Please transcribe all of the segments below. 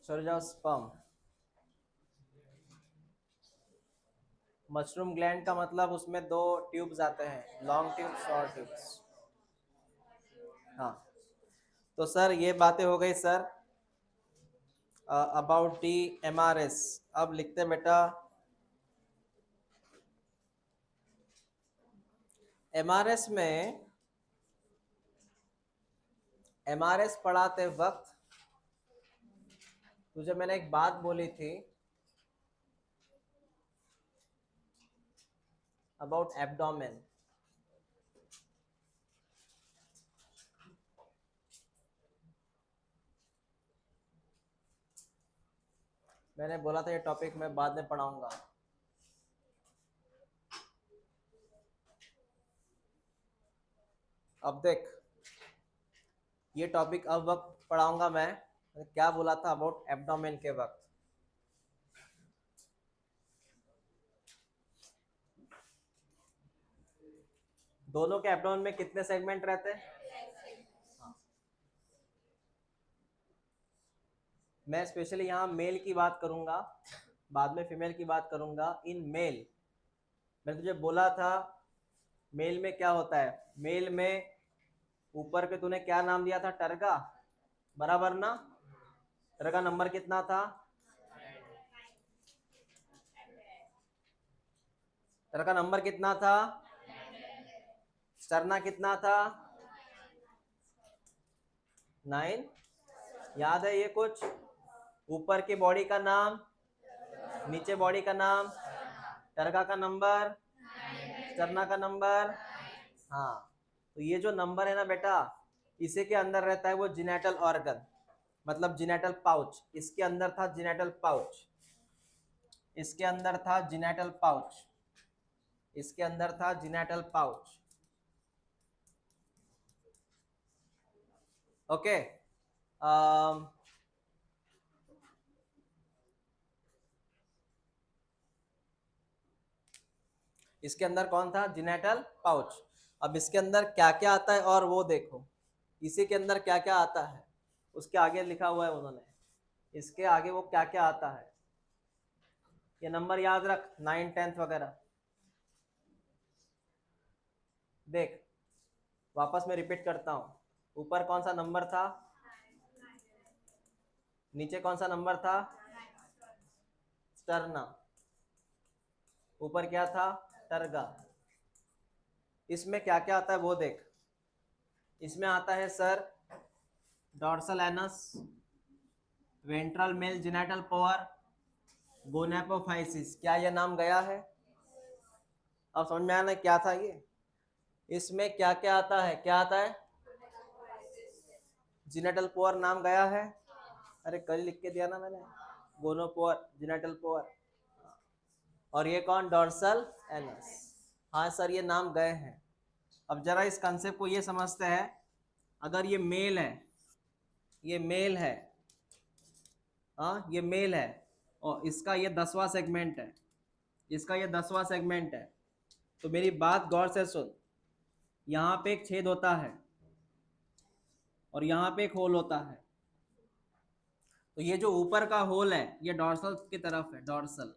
सो जाओ sperm. Mushroom gland का मतलब उसमें दो ट्यूब्स आते हैं, लॉन्ग ट्यूब्स, शॉर्ट ट्यूब्स। हाँ, तो सर ये बातें हो गई सर अबाउट दी एमआरएस। अब लिखते हैं बेटा एमआरएस में, एमआरएस पढ़ाते वक्त तुझे मैंने एक बात बोली थी अबाउट एब्डोमेन। मैंने बोला था ये टॉपिक मैं बाद में पढ़ाऊंगा। अब देख, ये टॉपिक अब वक्त पढ़ाऊंगा मैं क्या बोला था अबाउट एब्डोमेन के वक्त। दोनों के एब्डोमेन में कितने सेगमेंट रहते हैं? हाँ। मैं स्पेशली यहाँ मेल की बात करूंगा, बाद में फीमेल की बात करूंगा। इन मेल, मैंने तुझे बोला था मेल में क्या होता है। मेल में ऊपर पे तूने क्या नाम दिया था? टर्गा, बराबर ना? टर्गा नंबर कितना था? टर्गा नंबर कितना था? स्टर्ना कितना था? 9। याद है ये कुछ? ऊपर की बॉडी का नाम, नीचे बॉडी का नाम, टर्गा का नंबर, स्टर्ना का नंबर। हाँ, तो ये जो नंबर है ना बेटा, इसी के अंदर रहता है वो जिनेटल ऑर्गन, मतलब जिनेटल पाउच। इसके अंदर था जिनेटल पाउच, इसके अंदर था जिनेटल पाउच, इसके अंदर था जिनेटल पाउच। ओके। इसके अंदर कौन था? जिनेटल पाउच। अब इसके अंदर क्या क्या आता है और वो देखो, इसी के अंदर क्या क्या आता है उसके आगे लिखा हुआ है उन्होंने, इसके आगे वो क्या क्या आता है। ये नंबर याद रख, 9, 10 वगैरह। देख, वापस मैं रिपीट करता हूँ। ऊपर कौन सा नंबर था? नीचे कौन सा नंबर था? स्टर्ना। ऊपर क्या था? टर्गा। इसमें क्या क्या आता है वो देख। इसमें आता है sir dorsal anus, ventral male genital pore, gonapophysis. क्या ये नाम गया है? अब समझ में आया ना क्या था ये? इसमें क्या क्या आता है? क्या आता है? जिनेटल पोअर नाम गया है। अरे कल लिख के दिया ना मैंने, गोनोपोअर, जिनेटल पोअर। और ये कौन? Dorsal anus. हाँ सर, ये नाम गए हैं। अब जरा इस कंसेप्ट को ये समझते हैं। अगर ये मेल है, ये मेल है, हाँ ये मेल है, और इसका ये 10वां सेगमेंट है, इसका ये 10वां सेगमेंट है, तो मेरी बात गौर से सुन। यहाँ पे एक छेद होता है और यहाँ पे एक होल होता है। तो ये जो ऊपर का होल है ये डॉर्सल की तरफ है, डॉर्सल।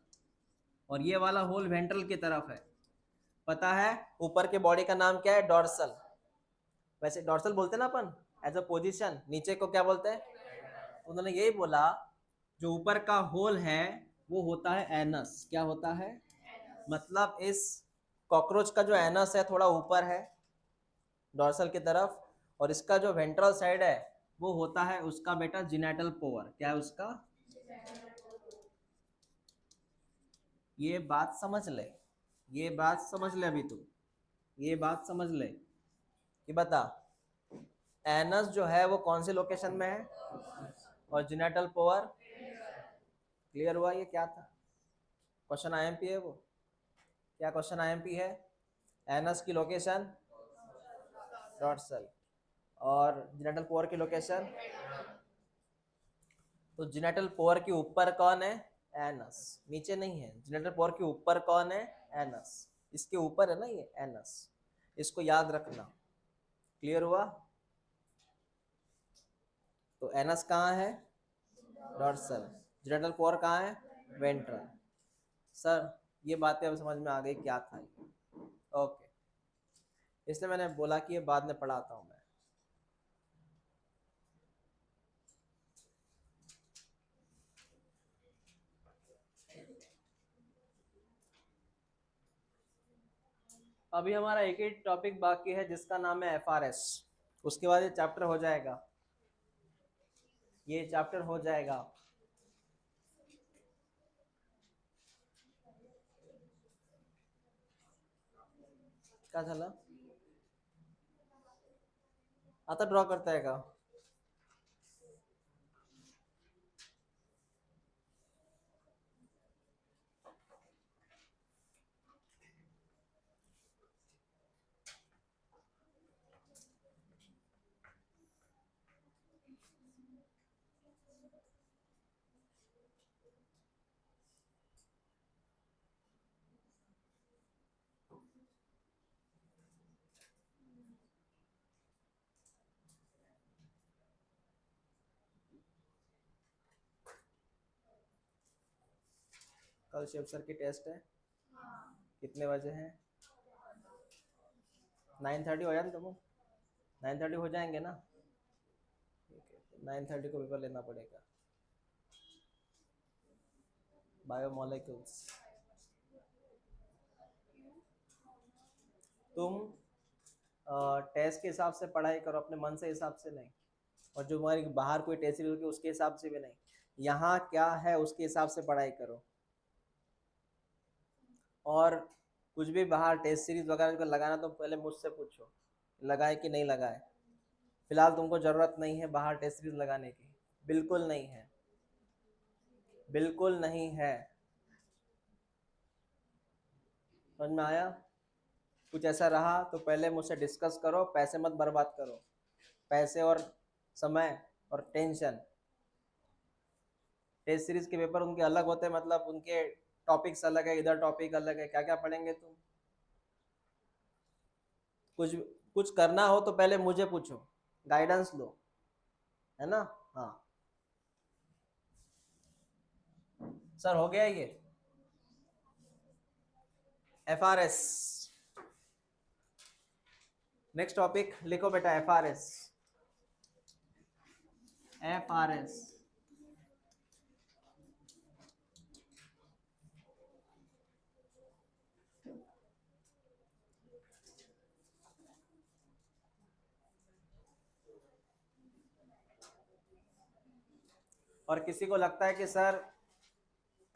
और ये वाला होल वेंट्रल की तरफ है। पता है ऊपर के बॉडी का नाम क्या है? डॉर्सल। वैसे डॉर्सल बोलते हैं ना अपन एज अ पोजीशन, नीचे को क्या बोलते हैं? उन्होंने यही बोला जो ऊपर का होल है वो होता है एनस। क्या होता है? मतलब इस कॉकरोच का जो एनस है थोड़ा ऊपर है डॉर्सल की तरफ, और इसका जो वेंट्रल साइड है वो होता है उसका बेटा जिनेटल पोवर। क्या है उसका? ये बात समझ ले, ये बात समझ ले अभी तू, ये बात समझ ले कि बता एनस जो है वो कौन से लोकेशन में है और जिनेटल पोवर। क्लियर हुआ ये क्या था? क्वेश्चन आईएमपी है वो। क्या क्वेश्चन आईएमपी है? एनस की लोकेशन डॉर्सल और जिनेटल पोअर की लोकेशन। तो जिनेटल पोअर के ऊपर कौन है? एनस। नीचे नहीं है। जिनेटल पोअर के ऊपर कौन है? एनस। इसके ऊपर है ना ये एनस, इसको याद रखना। क्लियर हुआ? तो एनस कहाँ है? डॉर्सल। जेनिटल पोर कहाँ है? वेंट्रल। सर ये बातें अब समझ में आ गई क्या था ये। ओके, इसलिए मैंने बोला कि ये बाद में पढ़ाता हूँ मैं। अभी हमारा एक ही टॉपिक बाकी है जिसका नाम है एफआरएस। उसके बाद ये चैप्टर हो जाएगा, ये चैप्टर हो जाएगा। क्या झाला? आता ड्रॉ करता है का? कल शिव सर की टेस्ट है, कितने बजे है? 9:30 हो जाए तुम, 9:30 हो जाएंगे ना? ठीक है, 9:30 को पेपर लेना पड़ेगा। बायोमोलिक्यूल्स। तुम टेस्ट के हिसाब से पढ़ाई करो, अपने मन से हिसाब से नहीं। और जो हमारी बाहर कोई टेस्ट सीरीज होगी उसके हिसाब से भी नहीं, यहाँ क्या है उसके हिसाब से पढ़ाई करो। और कुछ भी बाहर टेस्ट सीरीज वगैरह को लगाना तो पहले मुझसे पूछो लगाए कि नहीं लगाए। फिलहाल तुमको ज़रूरत नहीं है बाहर टेस्ट सीरीज लगाने की, बिल्कुल नहीं है, बिल्कुल नहीं है। समझ में आया? कुछ ऐसा रहा तो पहले मुझसे डिस्कस करो, पैसे मत बर्बाद करो, पैसे और समय और टेंशन। टेस्ट सीरीज के पेपर उनके अलग होते हैं, मतलब उनके टॉपिक्स अलग है, इधर टॉपिक अलग है, क्या क्या पढ़ेंगे तुम? कुछ कुछ करना हो तो पहले मुझे पूछो, गाइडेंस लो, है ना? हाँ सर हो गया ये एफआरएस। नेक्स्ट टॉपिक लिखो बेटा, एफआरएस। एफआरएस और किसी को लगता है कि सर,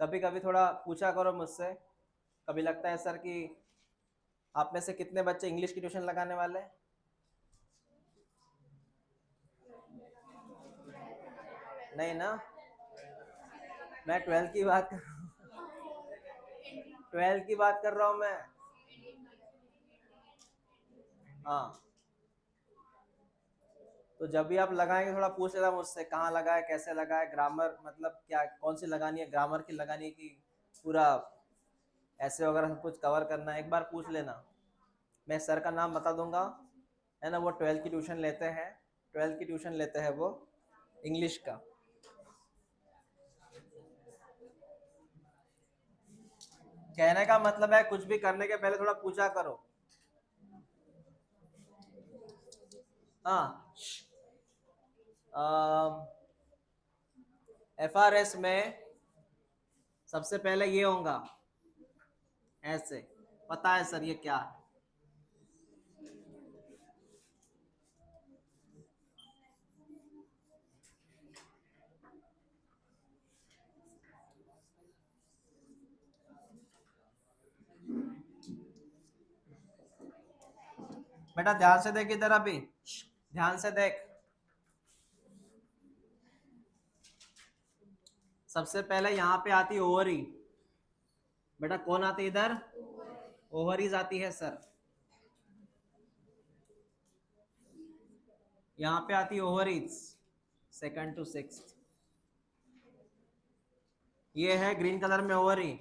कभी कभी थोड़ा पूछा करो मुझसे, कभी लगता है सर कि आप में से कितने बच्चे इंग्लिश की ट्यूशन लगाने वाले हैं? नहीं ना? मैं 12th की बात कर, 12th की बात कर रहा हूँ मैं। हाँ, तो जब भी आप लगाएंगे थोड़ा पूछ लेना मुझसे, कहाँ लगाए, कैसे लगाए, ग्रामर मतलब क्या, कौन सी लगानी है, ग्रामर की लगानी है कि पूरा ऐसे वगैरह सब कुछ कवर करना है, एक बार पूछ लेना। मैं सर का नाम बता दूंगा, है ना? वो 12th की ट्यूशन लेते हैं, 12th की ट्यूशन लेते हैं वो, इंग्लिश का। कहने का मतलब है कुछ भी करने के पहले थोड़ा पूछा करो। हाँ, एफआरएस में सबसे पहले ये होगा ऐसे, पता है सर ये क्या है? बेटा ध्यान से देख इधर, अभी ध्यान से देख। सबसे पहले यहाँ पे आती ओवरी। बेटा कौन आती है इधर? ओवरीज आती है सर। यहाँ पे आती ओवरीज, सेकंड टू सिक्स्थ। ये है ग्रीन कलर में ओवरी,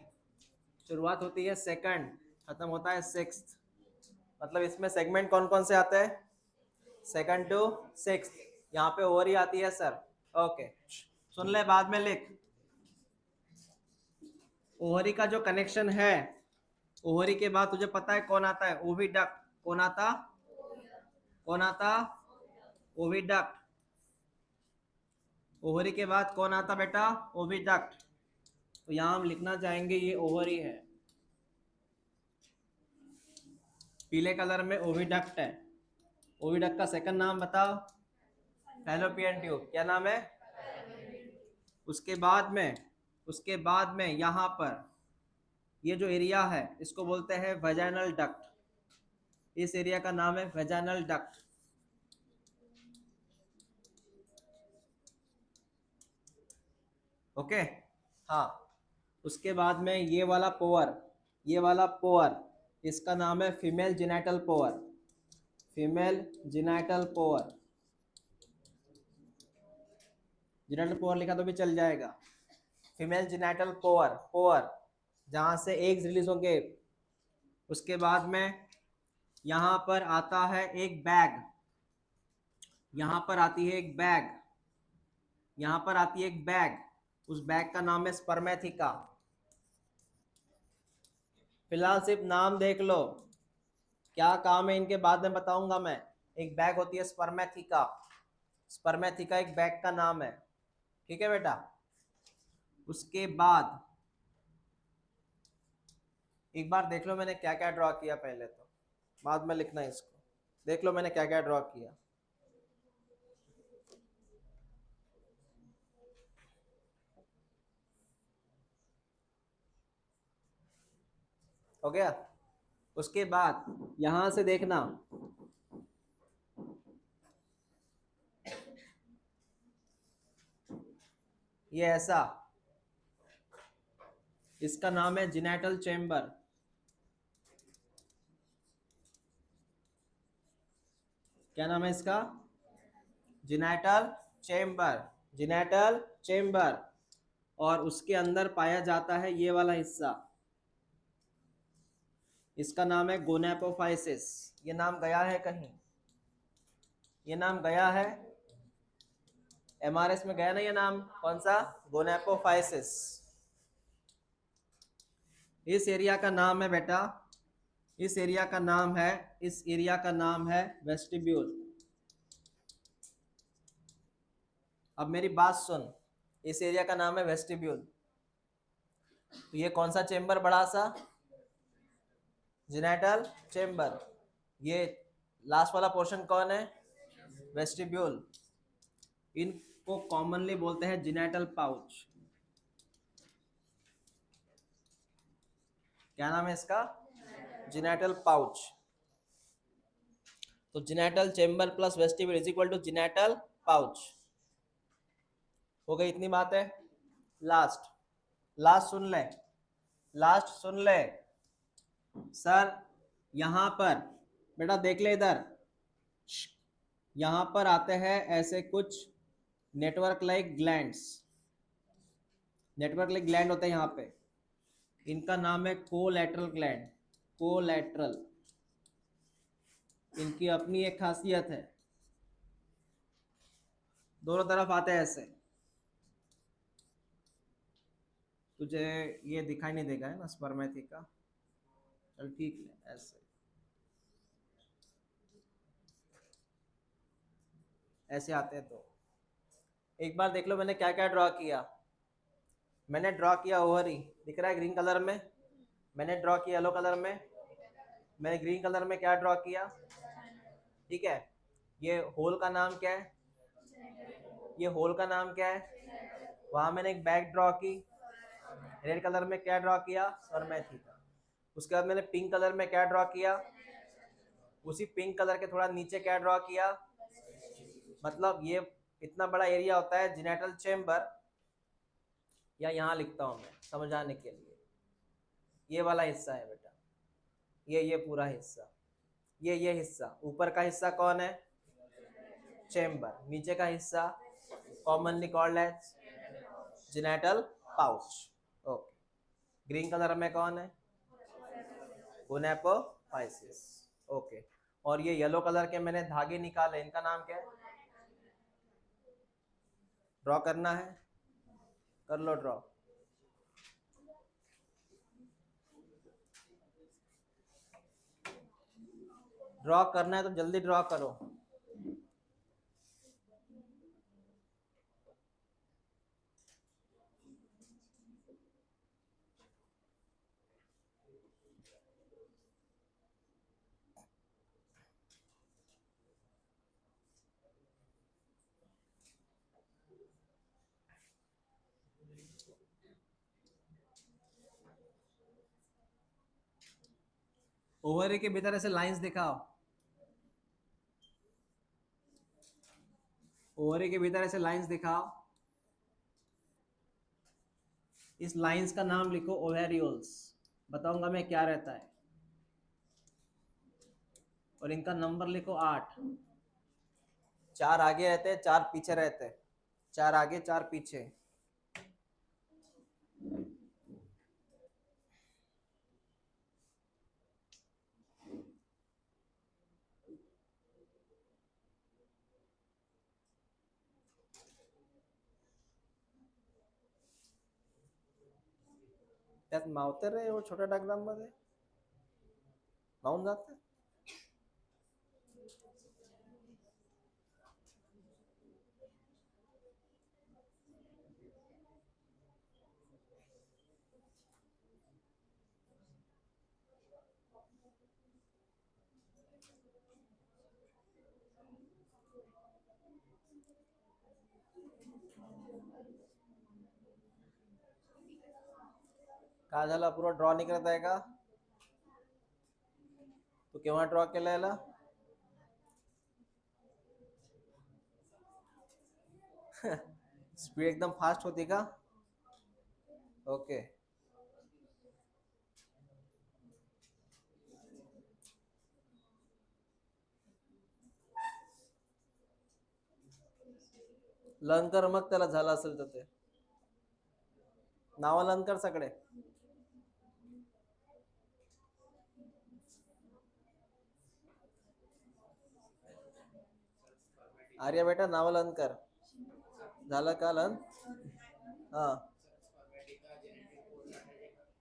शुरुआत होती है सेकंड, खत्म होता है सिक्स्थ। मतलब इसमें सेगमेंट कौन कौन से आते हैं? Second to sixth. यहाँ पे ओवरी आती है सर। ओके, सुन ले, बाद में लिख। ओवरी का जो कनेक्शन है, ओवरी के बाद तुझे पता है कौन आता है? ओविडक्ट। कौन आता? कौन आता? ओविडक्ट। ओवरी के बाद कौन आता बेटा? ओविडक्ट। तो यहां हम लिखना चाहेंगे ये ओवरी है, पीले कलर में ओविडक्ट है। ओविडक्ट का सेकंड नाम बताओ। Fallopian tube. क्या नाम है? उसके बाद में यहां पर ये जो एरिया है इसको बोलते हैं वेजाइनल डक्ट। इस एरिया का नाम है वेजाइनल डक्ट। ओके। हाँ, उसके बाद में ये वाला पोअर, ये वाला पोअर, इसका नाम है female genital pore. Female genital pore. Genital pore लिखा तो भी चल जाएगा। फीमेल जेनिटल पोअर, पोअर जहां से एग्स रिलीज होंगे। उसके बाद में यहां पर आता है एक बैग, यहां पर आती है एक बैग, यहां पर आती है एक बैग। उस बैग का नाम है स्पर्मेथिका। फिलहाल सिर्फ नाम देख लो, क्या काम है इनके बाद में बताऊंगा मैं। एक बैग होती है स्पर्मेथिका। स्पर्मेथिका एक बैग का नाम है। ठीक है बेटा। उसके बाद एक बार देख लो मैंने क्या क्या ड्रॉ किया पहले, तो बाद में लिखना है इसको। देख लो मैंने क्या क्या ड्रॉ किया। हो गया? उसके बाद यहां से देखना, ये ऐसा, इसका नाम है जेनिटल चेम्बर। क्या नाम है इसका? Genital chamber. Genital chamber. और उसके अंदर पाया जाता है ये वाला हिस्सा, इसका नाम है गोनेपोफाइसिस। ये नाम गया है कहीं? ये नाम गया है एमआरएस में, गया ना ये नाम? कौन सा? गोनेपोफाइसिस। इस एरिया का नाम है बेटा, इस एरिया का नाम है, इस एरिया का नाम है वेस्टिब्यूल। अब मेरी बात सुन, इस एरिया का नाम है वेस्टिब्यूल। तो ये कौन सा चेम्बर बड़ा सा? Genital chamber. ये लास्ट वाला पोर्शन कौन है? वेस्टिब्यूल। इनको कॉमनली बोलते हैं जेनिटल पाउच। क्या नाम है इसका? Genital pouch. तो genital chamber plus vestibule is equal to genital pouch. हो गई इतनी बात है। लास्ट, लास्ट सुन ले, लास्ट सुन ले। सर यहां पर बेटा देख ले इधर, यहां पर आते हैं ऐसे कुछ network like glands. Network like gland होते हैं यहाँ पे, इनका नाम है कोलैटरल ग्लैंड। कोलैटरल, इनकी अपनी एक खासियत है, दोनों तरफ आते हैं ऐसे। तुझे ये दिखाई नहीं देगा है ना स्पर्मेथिका? चल ठीक है, ऐसे ऐसे आते हैं। तो एक बार देख लो मैंने क्या क्या ड्रॉ किया। मैंने ड्रॉ किया ओवरी, दिख रहा है ग्रीन कलर में। मैंने ड्रॉ किया येलो कलर में। मैंने ग्रीन कलर में क्या ड्रॉ किया? ठीक है। ये होल का नाम क्या है? ये होल का नाम क्या है? वहां मैंने एक बैग ड्रॉ की। रेड कलर में क्या ड्रॉ किया? स्पर्मेथिका। उसके बाद मैंने पिंक कलर में क्या ड्रॉ किया? उसी पिंक कलर के थोड़ा नीचे क्या ड्रॉ किया? मतलब ये इतना बड़ा एरिया होता है जेनिटल चेम्बर, या यहाँ लिखता हूँ मैं समझाने के लिए। ये वाला हिस्सा है बेटा, ये पूरा हिस्सा, ये हिस्सा, ऊपर का हिस्सा कौन है? चेम्बर। नीचे का हिस्सा commonly called as genital pouch. Okay. Green colour में कौन है? गोनेपोफाइसिस। ओके। और ये येलो कलर के मैंने धागे निकाले, इनका नाम क्या है? ड्रॉ करना है। कर लो ड्रॉ। ड्रॉ करना है तो जल्दी ड्रॉ करो। ओवरी के भीतर ऐसे लाइंस दिखाओ। ओवरी के भीतर ऐसे लाइंस दिखाओ। इस लाइंस का नाम लिखो ओवेरियोल्स। बताऊंगा मैं क्या रहता है। और इनका नंबर लिखो 8। 4 आगे रहते हैं, 4 पीछे रहते हैं। 4 आगे, 4 पीछे। त्यात मावते रे वो छोट्या डायग्राम मध्ये मावून जाते। काय झालं, पूर्ण ड्रॉ नाही करत आहे का? तू केव्हा ड्रॉ केलेला? स्पीड एकदम फास्ट होती का? ओके। लर्न कर, मग त्याला झालं असेल तर ते नाव लर्न कर सगळे। आर्या बेटा नाव लर्न कर। झालं का लर्न? हाँ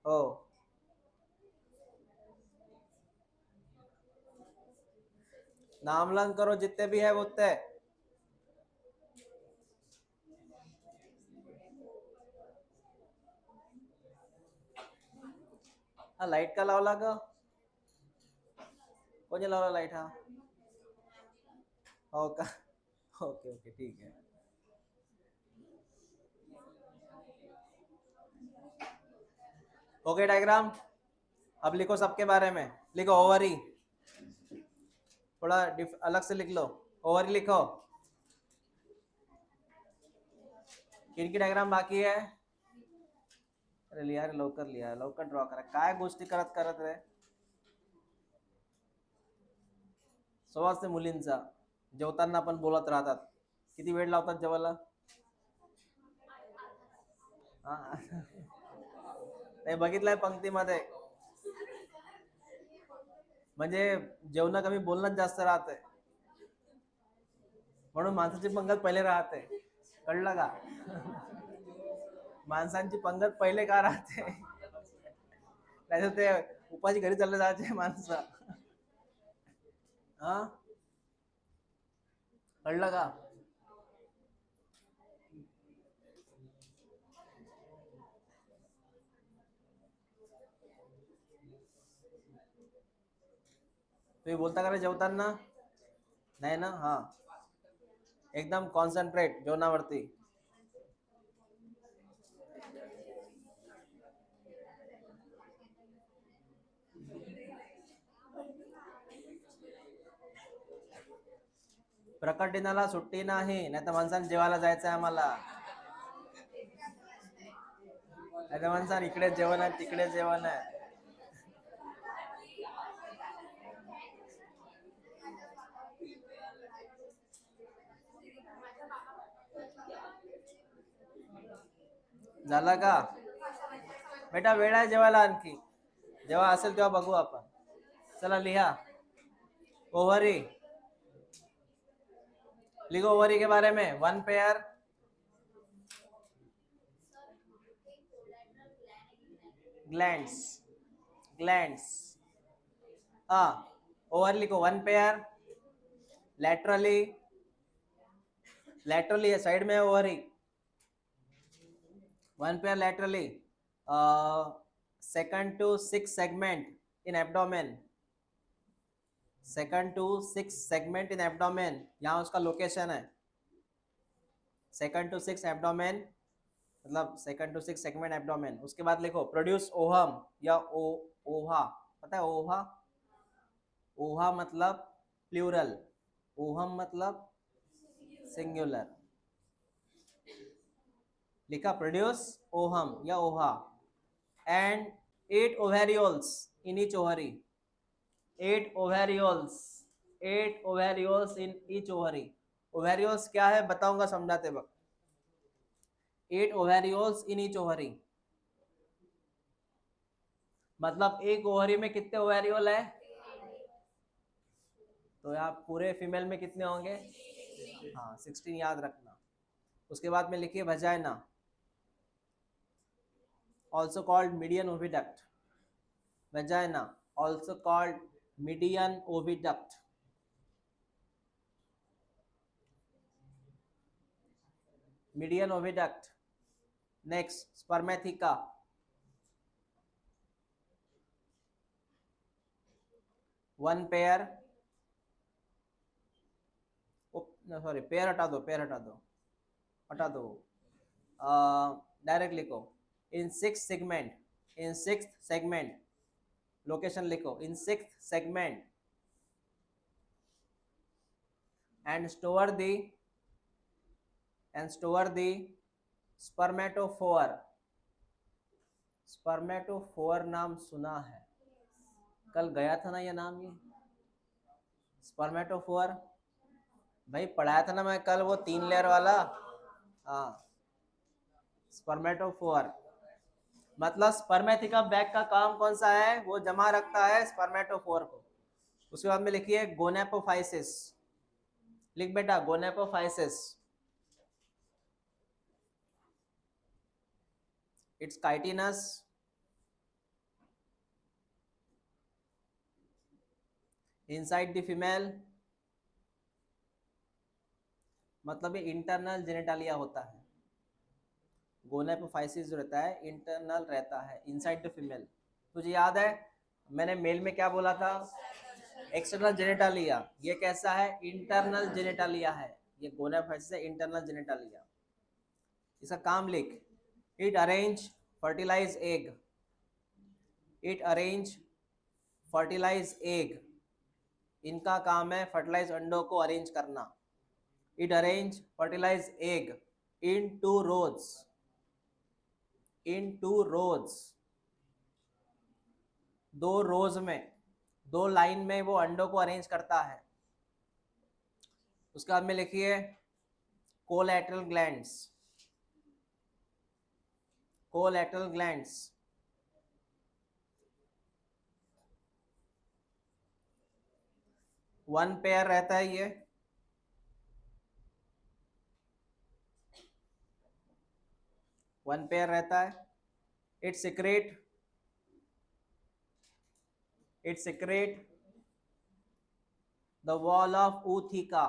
हो। नाम लर्न करो जितने भी है वो उतने। हा लाईट का लावला ग? कोणी लावला लाईट हा? हो का? ओके ओके ठीक है। Okay diagram. अब लिखो सबके बारे में। लिखो ओवरी। थोड़ा अलग से लिख लो। ओवरी लिखो। किनकी डायग्राम बाकी है? अरे लिहा रे, लवकर लिहा, लवकर ड्रॉ करा। काय गोष्टी करत करत रे? सुवास ते मुलींचा जेवताना पण बोलत राहतात। किती वेळ लावतात जेवायला? हा नाही बघितलंय पंक्तीमध्ये, म्हणजे जेवण कमी बोलणं जास्त राहतंय, म्हणून माणसाची पंगत पहिले राहते। कळलं का? माणसांची पंगत पहिले का राहते? नाही ते उपाशी घरी चालले जायचे माणसं। हा कळलं का? तुम्ही बोलता का रे जेवताना? नाही ना? हा एकदम कॉन्सन्ट्रेट जेवणावरती। प्रकट दिनाला सुट्टी नाही, नाही तर माणसाने जेवायला जायचंय आम्हाला। नाही तर माणसाने इकडे जेवण आहे तिकडे जेवण आहे। झाला का बेटा? वेळ आहे जेवायला आणखी, जेव्हा असेल तेव्हा बघू आपण। चला लिहा ओवरी। लिखो ओवरी के बारे में। One pair, glands, glands. हाँ, ओवर लिखो, वन पेयर, लैटरली, लैटरली है साइड में है ओवर ही, one pair laterally, second to six segment in abdomen, second to six segment in abdomen, यहाँ उसका लोकेशन है, सेकंड टू सिक्स एब्डोमेन, मतलब second to six segment abdomen. उसके बाद लिखो प्रोड्यूस ओहम या ओहा, पता है ओहा, ओहा मतलब प्लूरल, ओहम मतलब सिंगुलर, लिखा प्रोड्यूस ओहम या ova, and 8 ovarioles in each ovary, 8 ovarioles, 8 ovarioles in each ovary. Ovarioles क्या है बताऊंगा समझाते वक्त, 8 ओवेरियोल्स इन ईच ओवरी, मतलब एक ओवरी में कितने ओवेरियोल है, तो यहाँ पूरे फीमेल में कितने होंगे, हाँ 16 याद रखना। उसके बाद में लिखिए vagina, also called median oviduct, vagina also called median oviduct, median oviduct. Next spermatheca, one pair, sorry pair हटा दो, पेयर हटा दो, हटा दो, डायरेक्ट लिखो, in six segment, in six segment, location लिखो, in six segment, and store the, and store the spermatophore, spermatophore नाम सुना है, कल गया था ना ये नाम, ये स्पर्मेटोफोर भाई पढ़ाया था ना मैं कल, वो 3 लेयर वाला, हाँ स्पर्मेटोफोर, मतलब स्पर्मेथिका बैग का काम कौन सा है, वो जमा रखता है स्पर्मेटोफोर को। उसके बाद में लिखिए गोनेपोफाइसिस, लिख बेटा gonapophysis, it's chitinous, inside the female, मतलब ये इंटरनल जेनेटालिया होता है, गोनेपोफाइसिस जो रहता है इंटरनल रहता है, इनसाइड द फीमेल। तुझे याद है मैंने मेल में क्या बोला था, एक्सटर्नल जेनेटालिया, ये कैसा है, इंटरनल जेनेटालिया है, ये गोनेपोफाइसिस है इंटरनल जेनेटालिया। इसका काम लिख, it arrange fertilise egg, it arrange fertilise egg, इनका काम है फर्टिलाइज अंडों को अरेंज करना, it arrange fertilise egg in two rows, in two rows, दो रोज में, दो लाइन में वो अंडों को अरेंज करता है। उसके बाद में लिखिए collateral glands, collateral glands, one pair रहता है ये, वन पेयर रहता है, it secrete, it secrete the wall of ootheca,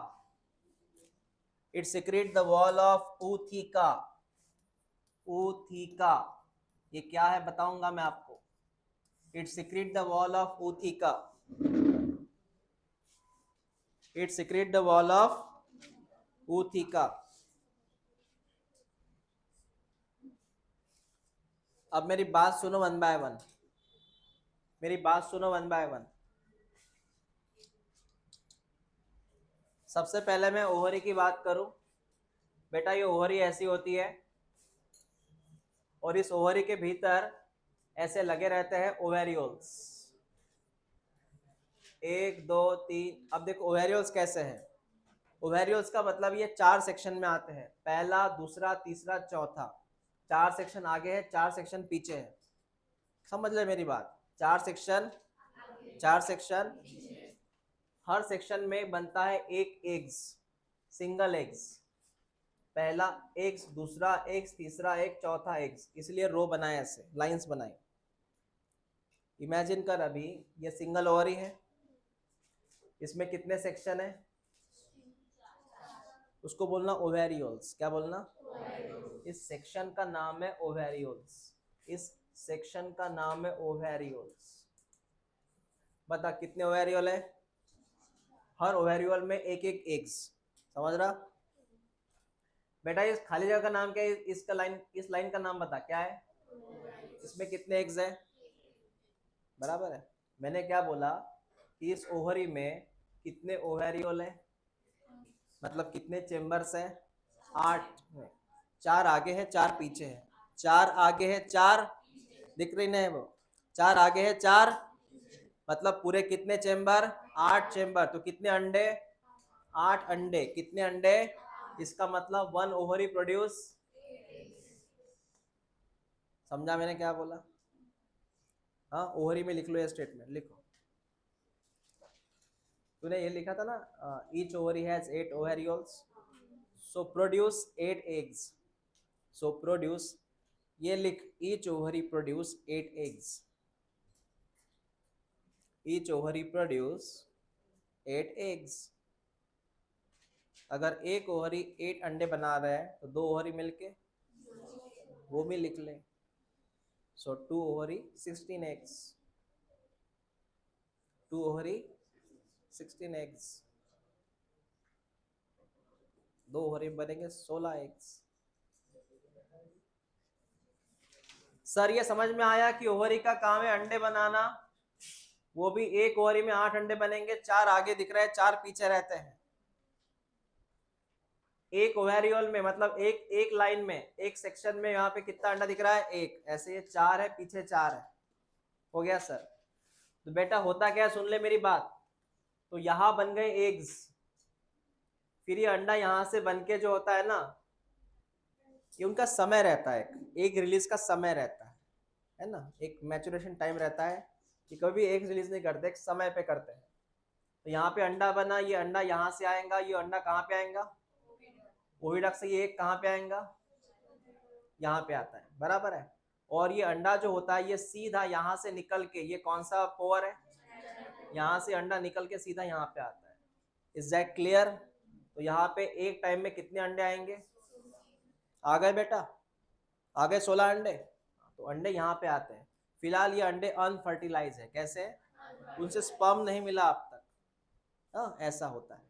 it secrete the wall of ootheca, ootheca ये क्या है बताऊंगा मैं आपको, it secrete the wall of ootheca, it secrete the wall of ootheca. अब मेरी बात सुनो वन बाय वन, मेरी बात सुनो वन बाय वन। सबसे पहले मैं ओवरी की बात करूं, बेटा ये ओवरी ऐसी होती है और इस ओवरी के भीतर ऐसे लगे रहते हैं ओवेरियोल्स, 1 2 3। अब देखो ओवेरियोल्स कैसे हैं, ओवेरियोल्स का मतलब ये 4 सेक्शन में आते हैं, पहला दूसरा तीसरा चौथा, 4 सेक्शन आगे है 4 सेक्शन पीछे है, समझ ले मेरी बात, 4 सेक्शन, 4 सेक्शन, हर सेक्शन में बनता है एक एग्स, सिंगल एग्स, पहला एग्स, दूसरा एग्स, तीसरा एग, चौथा एग्स, इसलिए रो बनाए, ऐसे लाइंस बनाई। इमेजिन कर अभी ये सिंगल ओवरी है, इसमें कितने सेक्शन है? उसको बोलना ओवेरियोल्स। क्या बोलना? इस सेक्शन का नाम है ओवेरियोल्स। इस सेक्शन का नाम है ओवेरियोल्स। बता कितने ओवेरियोल है? हर ओवेरियोल में एक एक एग्स। समझ रहा बेटा? इस खाली जगह का नाम क्या है? इसका लाइन, इस लाइन का नाम बता, क्या है? इसमें कितने एग्स है? बराबर है। मैंने क्या बोला कि इस ओवरी में कितने ओवेरियोल है, मतलब कितने चेम्बर्स है? 8 है। 4 आगे है, 4 पीछे है। 4 आगे है, 4 दिख रही नहीं वो? 4 आगे है, 4 मतलब पूरे कितने चेम्बर? 8 चेम्बर। तो कितने अंडे? 8 अंडे। कितने अंडे? इसका मतलब 1 ओवरी प्रोड्यूस। समझा मैंने क्या बोला? हाँ, ओवरी में लिख लो ये स्टेटमेंट, लिखो। तूने ये लिखा था ना, each ovary has 8 ovarioles, so produce 8 eggs. So produce, ये लिख, each ovary produce 8 eggs. Each ovary produce 8 eggs. अगर एक ओवरी 8 अंडे बना रहा है तो 2 ओवरी मिलके वो भी लिख ले। सो 2 ovary 16 eggs. 2 ovary 16 eggs. 2 ovary बनेंगे 16 एग्स। सर ये समझ में आया कि ओवरी का काम है अंडे बनाना, वो भी एक ओवरी में 8 अंडे बनेंगे। 4 आगे दिख रहा है, 4 पीछे रहते हैं। एक ओवेरियोल में मतलब एक लाइन में, एक सेक्शन में यहाँ पे कितना अंडा दिख रहा है? एक। ऐसे ये 4 है, पीछे 4 है। हो गया सर? तो बेटा होता क्या है, सुन ले मेरी बात। तो यहां बन गए एग्स, फिर ये अंडा यहां से बन के जो होता है ना, ये उनका समय रहता है, एक रिलीज का समय रहता है ना, एक मैचुरेशन टाइम रहता है कि कभी एक रिलीज नहीं करते, एक समय पे करते हैं। तो यहाँ पे अंडा बना, ये अंडा यहाँ से आएगा, ये अंडा कहाँ पे आएगा? ओविडक्ट से। ये एक कहाँ पे आएगा? यहाँ पे आता है। बराबर है। और ये अंडा जो होता है ये सीधा यहाँ से निकल के, ये कौन सा पोर है? यहाँ से अंडा निकल के सीधा यहाँ पे आता है। Is that clear? तो यहाँ पे एक टाइम में कितने अंडे आएंगे? आ गए बेटा? आ गए 16 अंडे। तो अंडे यहाँ पे आते हैं। फिलहाल ये अंडे अनफर्टिलाइज है। कैसे? उनसे स्पर्म नहीं मिला अब तक। हाँ, ऐसा होता है।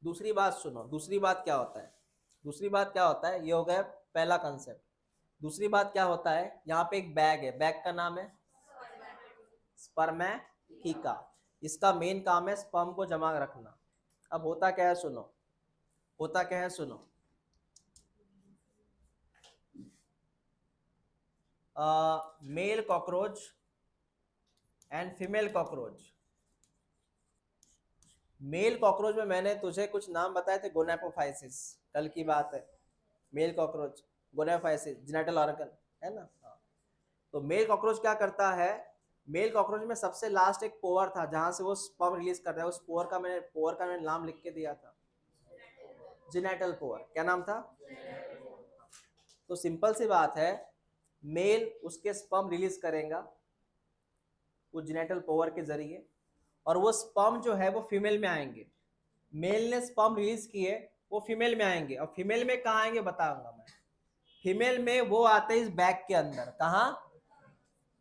दूसरी बात सुनो, दूसरी बात क्या होता है? दूसरी बात क्या होता है? ये हो गया पहला कंसेप्ट। दूसरी बात क्या होता है? यहाँ पे एक बैग है, बैग का नाम है स्पर्मेथिका। इसका मेन काम है स्पर्म को जमा रखना। अब होता क्या है सुनो, होता क्या है सुनो। Male cockroach and female cockroach. Male cockroach में मैंने तुझे कुछ नाम बताए थे, गोनेपोफाइसिस, कल की बात है। मेल कॉकरोच, गोनेपोफाइसिस, जेनिटल ऑर्गन, है ना? हाँ। तो मेल कॉकरोच क्या करता है? मेल कॉकरोच में सबसे लास्ट एक पोअर था जहां से वो स्पर्म रिलीज कर रहा है। उस पोअर का मैंने नाम लिख के दिया था, जेनिटल पोअर। क्या नाम था? तो सिंपल सी बात है, मेल उसके स्पर्म रिलीज करेगा वो जेनिटल पोअर के जरिए, और वो स्पर्म जो है वो फीमेल में आएंगे। मेल ने स्पर्म रिलीज किए, वो फीमेल में आएंगे। और फीमेल में कहाँ आएंगे बताऊंगा मैं। फीमेल में वो आते हैं इस बैग के अंदर। कहाँ?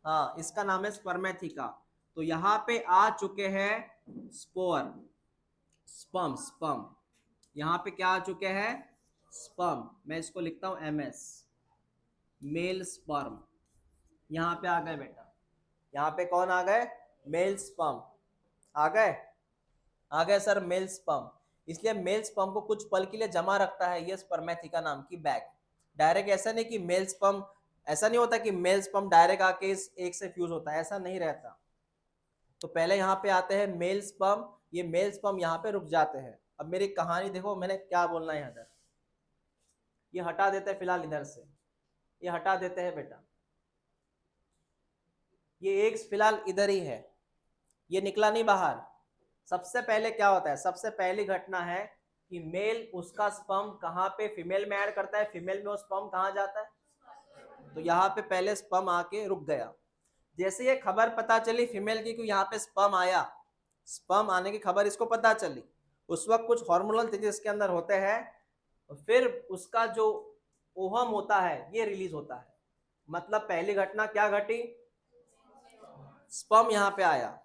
हाँ, इसका नाम है स्पर्मेथिका। तो यहाँ पे आ चुके हैं स्पोर, स्पर्म, स्पर्म। यहाँ पे क्या आ चुके हैं? स्पर्म। मैं इसको लिखता हूं एमएस, मेल स्पर्म। यहाँ पे आ गए बेटा। यहाँ पे कौन आ गए? मेल स्पर्म आ गए। आ गए सर, मेल स्पर्म। इसलिए मेल स्पर्म को कुछ पल के लिए जमा रखता है ये स्पर्मेथिका नाम की बैग। डायरेक्ट ऐसा नहीं कि मेल स्पर्म, ऐसा नहीं होता कि मेल स्पर्म डायरेक्ट आके इस एक से फ्यूज होता है, ऐसा नहीं रहता। तो पहले यहाँ पे आते हैं मेल स्पर्म, ये मेल स्पर्म यहाँ पे रुक जाते हैं। अब मेरी कहानी देखो, मैंने क्या बोलना है इधर। ये हटा देते हैं फिलहाल इधर से, ये हटा देते हैं बेटा। ये एग्स फिलहाल इधर ही है, ये निकला नहीं बाहर। सबसे पहले क्या होता है? सबसे पहली घटना है कि मेल उसका स्पर्म कहाँ पे फीमेल में ऐड करता है, फीमेल में वो स्पर्म कहाँ जाता है, तो यहाँ पे पहले स्पर्म आके रुक गया। जैसे ये खबर पता चली फीमेल की कि यहाँ पे स्पर्म आया, स्पर्म आने की खबर इसको पता चली, उस वक्त कुछ हार्मोनल चेंजेस के अंदर होते हैं, फिर उसका जो ओहम होता है ये रिलीज होता है। मतलब पहली घटना क्या घटी, स्पर्म यहाँ पे आया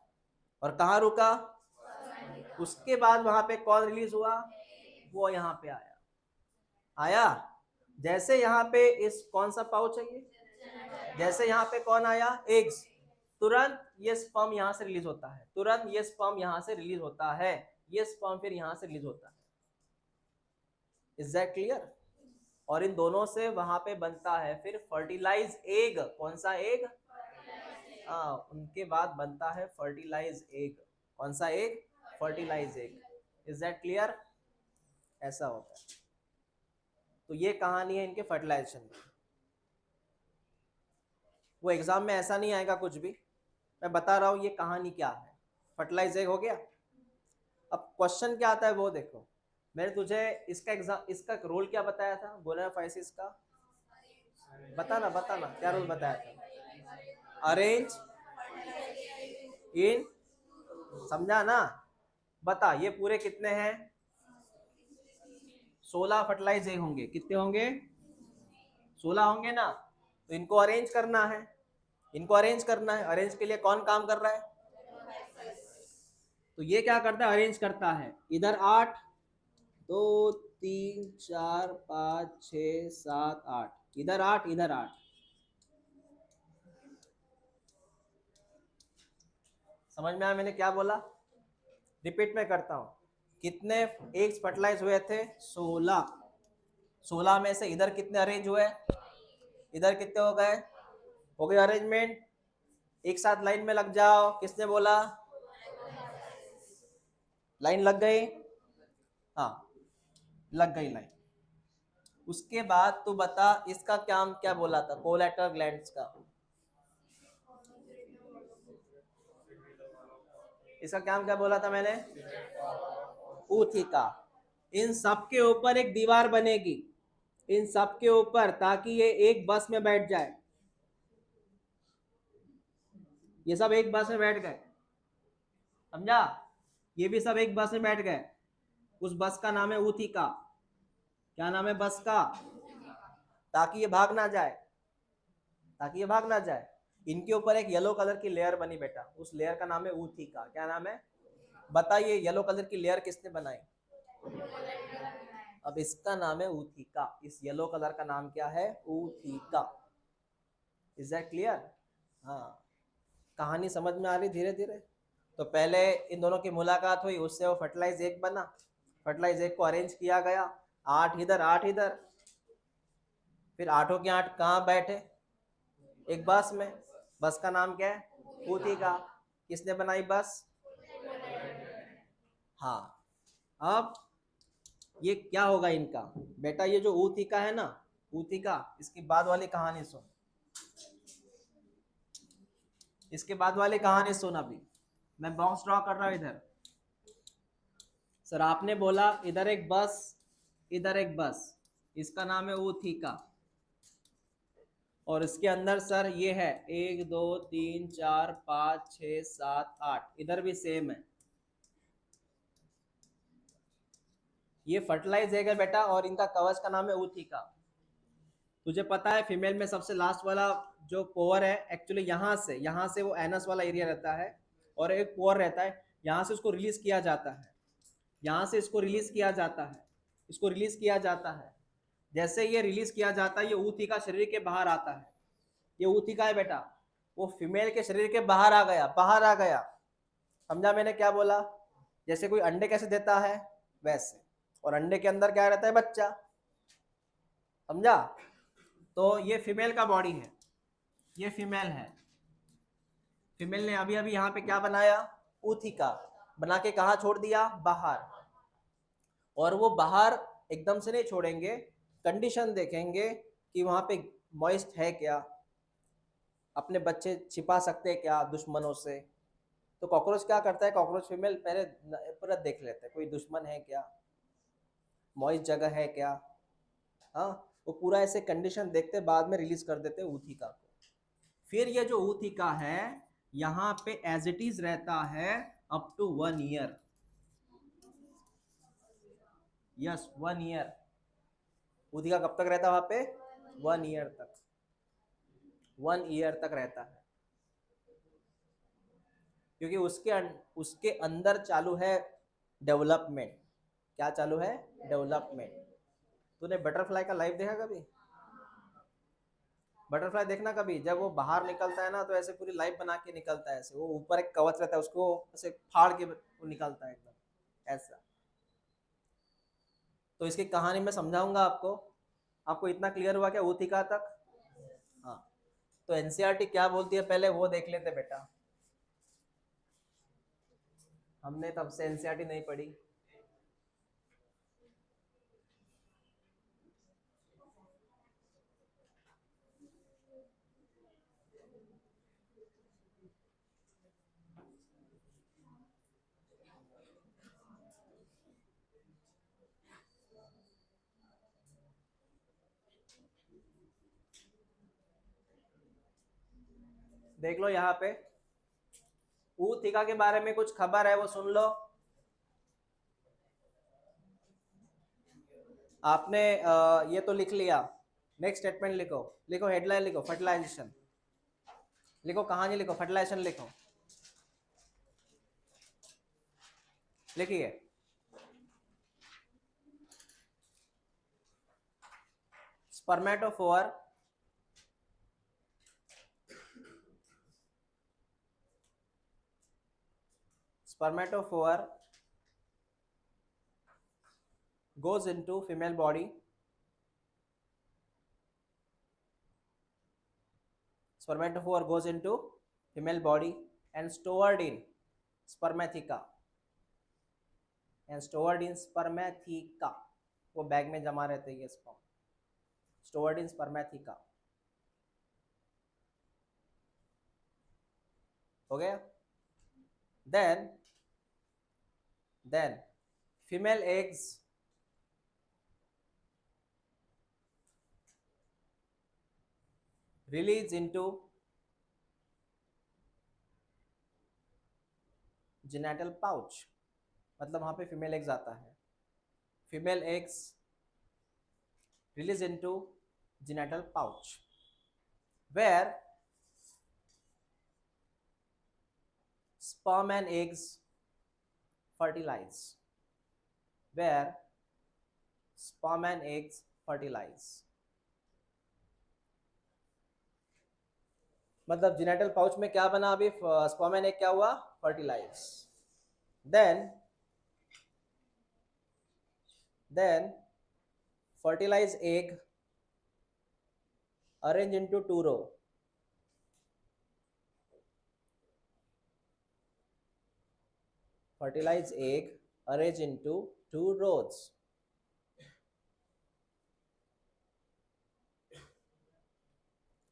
और कहाँ रुका, उसके बाद वहां पे कौन रिलीज हुआ, वो यहाँ पे आया। आया जैसे यहाँ पे इस कौन सा पाउच है ये, जैसे यहाँ पे कौन आया, एग्स, तुरंत ये स्पर्म यहाँ से रिलीज होता है, तुरंत ये स्पर्म यहाँ से रिलीज होता है, ये स्पर्म फिर यहाँ से रिलीज होता है। Is that clear? और इन दोनों से वहां पे बनता है फिर फर्टिलाइज एग। कौन सा एग, उनके बाद बनता है फर्टिलाइज एग। कौन सा egg, fertilize egg. Is that clear? ऐसा होता है। तो ये कहानी है इनके फर्टिलाइजेशन की। वो एग्जाम में ऐसा नहीं आएगा कुछ भी, मैं बता रहा हूँ ये कहानी क्या है। फर्टिलाइज एग हो गया। अब क्वेश्चन क्या आता है वो देखो। मैंने तुझे इसका एग्जाम, इसका रोल क्या बताया था गोनाफाइसिस का, बताना बताना क्या रोल बताया था, अरेंज इन, समझा ना, बता ये पूरे कितने हैं, 16 फर्टिलाइज एग होंगे। कितने होंगे, 16 होंगे ना। तो इनको अरेंज करना है, इनको अरेंज करना है। अरेंज के लिए कौन काम कर रहा है, तो ये क्या करता है, अरेंज करता है। इधर 8, 2 3 4 5 6 7 8, इधर 8 इधर 8। समझ में आया मैंने क्या बोला, रिपीट में करता हूं। कितने एग्स फर्टिलाइज हुए थे, 16। 16 में से इधर कितने अरेंज हुए, इधर कितने हो गए, हो गए अरेंजमेंट। एक साथ लाइन में लग जाओ, किसने बोला, लाइन लग गई, हाँ लग गई लाइन। उसके बाद तू बता इसका काम क्या बोला था, कोलेटरल ग्लैंड्स का, इसका काम क्या बोला था मैंने, ऊथिका। इन सब के ऊपर एक दीवार बनेगी, इन सब के ऊपर, ताकि ये एक बस में बैठ जाए। ये सब एक बस में बैठ गए, समझा, ये भी सब एक बस में बैठ गए। उस बस का नाम है ऊथिका। क्या नाम है बस का, ताकि ये भाग ना जाए, ताकि ये भाग ना जाए। इनके ऊपर एक येलो कलर की लेयर बनी बेटा, उस लेयर का नाम है ऊथिका। क्या नाम है, बताइए येलो कलर की लेयर किसने बनाई, अब इसका नाम है ऊथिका। इस येलो कलर का नाम क्या है, ऊथिका। Is that clear? हाँ, कहानी समझ में आ रही धीरे धीरे। तो पहले इन दोनों की मुलाकात हुई, उससे वो फर्टिलाइज एग बना, फर्टिलाइज एग को अरेंज किया गया, 8 इधर 8 इधर। फिर 8 के 8 कहाँ बैठे, एक बस में। बस का नाम क्या है, ऊथिका। किसने बनाई बस, हाँ। अब ये क्या होगा इनका बेटा, ये जो ऊथिका है ना, ऊथिका, इसकी बाद वाली कहानी सुन, इसके बाद वाली कहानी सुन। अभी मैं बॉक्स ड्रॉ कर रहा हूं इधर। सर आपने बोला इधर एक बस, इधर एक बस, इसका नाम है ऊथिका। और इसके अंदर सर ये है 1 2 3 4 5 6 7 8, इधर भी सेम है। ये फर्टिलाइज है बेटा, और इनका कवच का नाम है ऊथिका। तुझे पता है फीमेल में सबसे लास्ट वाला जो पोर है, एक्चुअली यहाँ से वो एनस वाला एरिया रहता है, और एक पोर रहता है, यहाँ से उसको रिलीज किया जाता है, यहाँ से इसको रिलीज किया जाता है, इसको रिलीज किया जाता है। जैसे ये रिलीज किया जाता है, ये ऊथिका शरीर के बाहर आता है। ये ऊथिका है बेटा, वो फीमेल के शरीर के बाहर आ गया, बाहर आ गया। समझा मैंने क्या बोला, जैसे कोई अंडे कैसे देता है वैसे, और अंडे के अंदर क्या रहता है, बच्चा। समझा, तो ये फीमेल का बॉडी है, ये फीमेल है। फीमेल ने अभी अभी यहाँ पे क्या बनाया, ऊथिका बना के कहाँ छोड़ दिया, बाहर। और वो बाहर एकदम से नहीं छोड़ेंगे, कंडीशन देखेंगे कि वहां पे मॉइस्ट है क्या, अपने बच्चे छिपा सकते हैं क्या दुश्मनों से। तो कॉकरोच क्या करता है, कॉकरोच फीमेल पहले पूरा देख लेते हैं कोई दुश्मन है क्या। मॉइस्ट जगह है क्या। हाँ, वो पूरा ऐसे कंडीशन देखते बाद में रिलीज कर देते ऊथिका को। फिर ये जो ऊथिका है यहाँ पे एज इट इज रहता है up to 1 year. Yes, 1 year. Ootheca कब तक रहता है वहां पे? 1 ईयर तक। 1 ईयर तक रहता है, क्योंकि उसके अंदर चालू है डेवलपमेंट। क्या चालू है? डेवलपमेंट। तूने बटरफ्लाई का लाइव देखा कभी? बटरफ्लाई देखना कभी, जब वो बाहर निकलता है ना तो ऐसे पूरी लाइफ बना के निकलता है, ऐसे वो ऊपर एक कवच रहता है उसको ऐसे फाड़ के वो निकलता है एकदम ऐसा। तो इसकी कहानी मैं समझाऊंगा आपको। आपको इतना क्लियर हुआ क्या ऊथिका तक? हाँ। तो एनसीईआरटी क्या बोलती है पहले वो देख लेते बेटा। हमने तब से एनसीईआरटी नहीं पढ़ी। देख लो यहाँ पे ऊथिका के बारे में कुछ खबर है वो सुन लो। आपने ये तो लिख लिया। नेक्स्ट स्टेटमेंट लिखो। लिखो हेडलाइन, लिखो फर्टिलाइजेशन, लिखो कहानी, लिखो फर्टिलाइजेशन, लिखो। लिखिए। स्पर्मेटोफोर spermatophore goes into female body. Spermatophore goes into female body and stored in spermatheca, and stored in spermatheca. वो बैग में जमा रहते हैं ये स्पर्म। stored in spermatheca। हो गया? then female eggs release into genital pouch। मतलब वहां पे फीमेल एग्स आता है। Female eggs release into genital pouch where sperm and eggs fertilize, where sperm and eggs fertilize। मतलब जेनेटल पाउच में क्या बना अभी? स्पर्म एंड एग क्या हुआ? Fertilise. Then fertilized egg arrange into 2 row। fertilized egg arrange into 2 rows।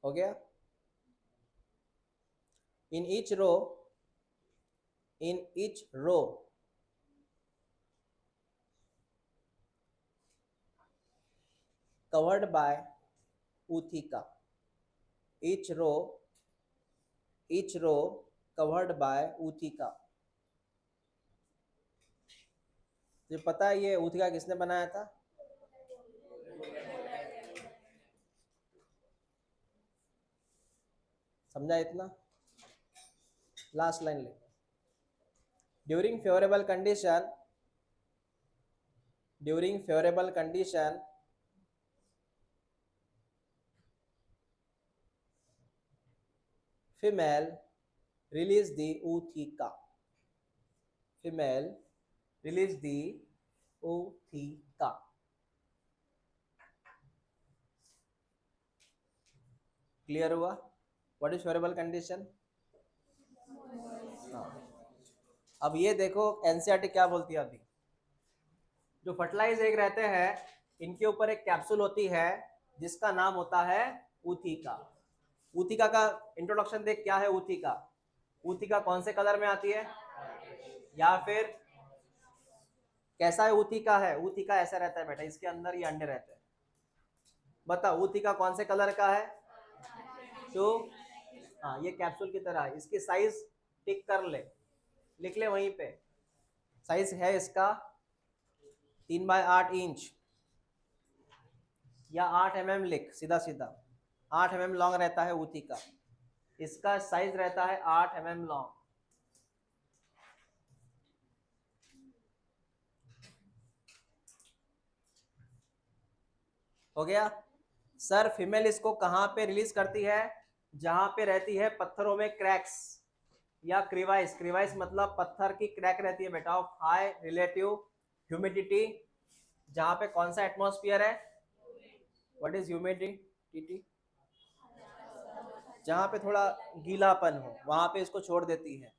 हो गया? in each row covered by ootheca। each row covered by ootheca। तो पता है ये ऊथिका किसने बनाया था? समझा इतना? लास्ट लाइन ले। During favourable condition female release the ootheca। female release the ootheca। Clear हुआ? What is favourable condition? अब ये देखो एनसीईआरटी क्या बोलती है अभी। जो फर्टिलाइज एग रहते हैं इनके ऊपर एक कैप्सूल होती है जिसका नाम होता है ऊथिका। ऊथिका का इंट्रोडक्शन देख, क्या है ऊथिका? ऊथिका कौन से कलर में आती है? या फिर कैसा है ऊतिका? है ऊतिका ऐसा रहता है बेटा, इसके अंदर ये अंडे रहते हैं। बताओ ऊतिका कौन से कलर का है? तो हाँ, ये कैप्सूल की तरह है। इसकी साइज टिक कर ले, लिख ले वहीं पे। साइज है इसका 3x8 इंच या 8 mm, लिख सीधा सीधा। 8 mm लॉन्ग रहता है ऊती का, इसका साइज रहता है 8 mm लॉन्ग। हो गया सर। फीमेल इसको कहाँ पे रिलीज करती है? जहां पे रहती है पत्थरों में क्रैक्स या क्रिवाइस। क्रिवाइस मतलब पत्थर की क्रैक रहती है बेटा, ऑफ हाई रिलेटिव ह्यूमिडिटी। जहां पे कौन सा एटमॉस्फेयर है? What is humidity? जहां पे थोड़ा गीलापन हो वहां पे इसको छोड़ देती है।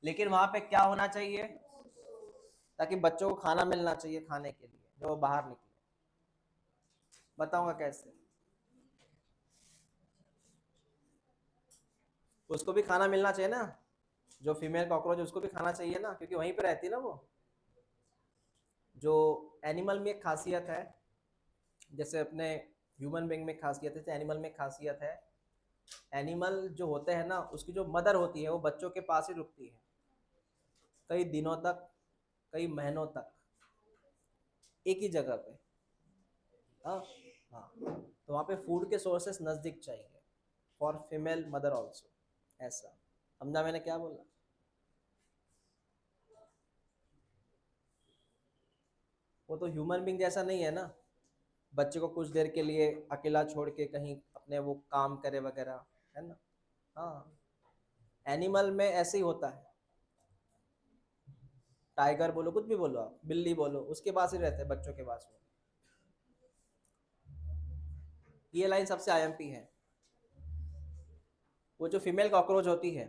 लेकिन वहां पे क्या होना चाहिए? ताकि बच्चों को खाना मिलना चाहिए खाने के लिए जो बाहर निकले। बताऊंगा कैसे। उसको भी खाना मिलना चाहिए ना, जो फीमेल कॉकरोच उसको भी खाना चाहिए ना, क्योंकि वहीं पे रहती है ना वो। जो एनिमल में एक खासियत है, जैसे अपने ह्यूमन बीइंग में खासियत है, एनिमल में खासियत है। एनिमल जो होते हैं ना, उसकी जो मदर होती है वो बच्चों के पास ही रुकती है कई दिनों तक, कई महीनों तक, एक ही जगह पे। हाँ हाँ, तो वहाँ पे फूड के सोर्सेस नज़दीक चाहिए फॉर फीमेल मदर ऑल्सो। ऐसा समझा मैंने क्या बोला? वो तो ह्यूमन बीइंग जैसा नहीं है ना, बच्चे को कुछ देर के लिए अकेला छोड़ के कहीं अपने वो काम करे वगैरह, है ना। हाँ, एनिमल में ऐसे ही होता है। टाइगर बोलो, कुछ भी बोलो आप, बिल्ली बोलो, उसके पास ही रहते हैं बच्चों के पास में। ये लाइन सबसे आईएमपी है। वो जो फीमेल कॉकरोच होती है,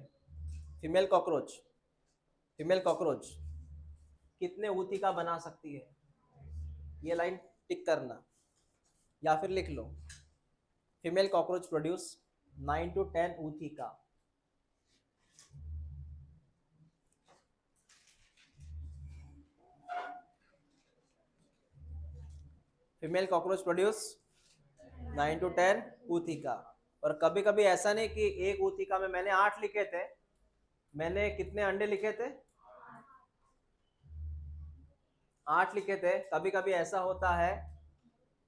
फीमेल कॉकरोच, फीमेल कॉकरोच कितने ऊतिका बना सकती है? ये लाइन टिक करना या फिर लिख लो। Female cockroach produce 9 to 10 ootheca. Female cockroach produce 9 to 10 ootheca. और कभी कभी ऐसा नहीं कि एक ऊतिका में मैंने 8 लिखे थे, मैंने कितने अंडे लिखे थे? 8 लिखे थे। कभी कभी ऐसा होता है